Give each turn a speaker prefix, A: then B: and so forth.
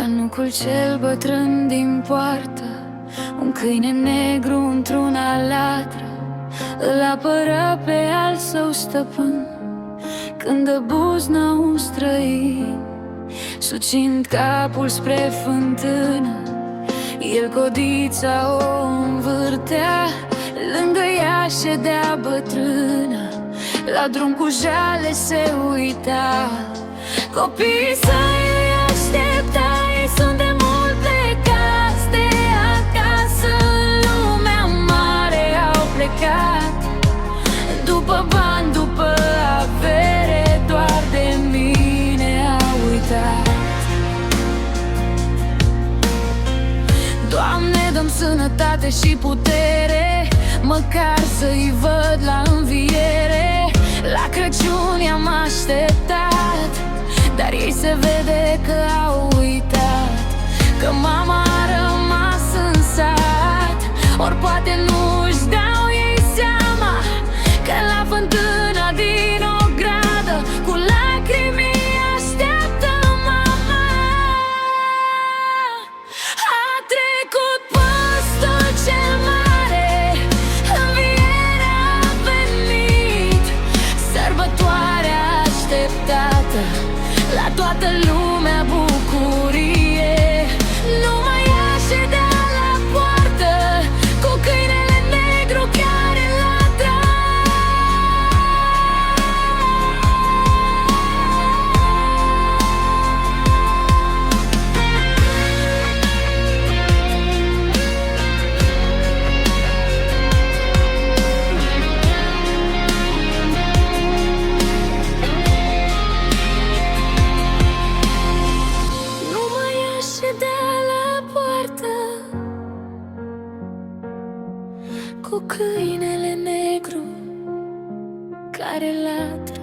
A: Canucul cel bătrân din poartă, un câine negru într-una latră, îl apără pe al său stăpân când dă buznă un străin. Sucind capul spre fântână, el codița o învârtea, lângă ea ședea bătrână, la drum cu jale se uita. Copiii săi îi aștepta, ei sunt de mult plecați de acasă, în lumea mare au plecat. După bani, după avere, doar de mine au uitat. Doamne, dă-mi sănătate și putere, măcar să-i văd la înviere. La Crăciun i-am așteptat, dar ei se vede că au uitat că mama a rămas în sat. Ori poate nu-și dau ei seama că la fântâna din ogradă cu lacrimi așteaptă mama. A trecut păstor cel mare, învierea a venit, sărbătoarea așteptată, la toată lumea bucurie. Numai ea ședea la poartă, cu câinele negru care latra. Numai ea ședea la poartă, cu câinele negru care latră.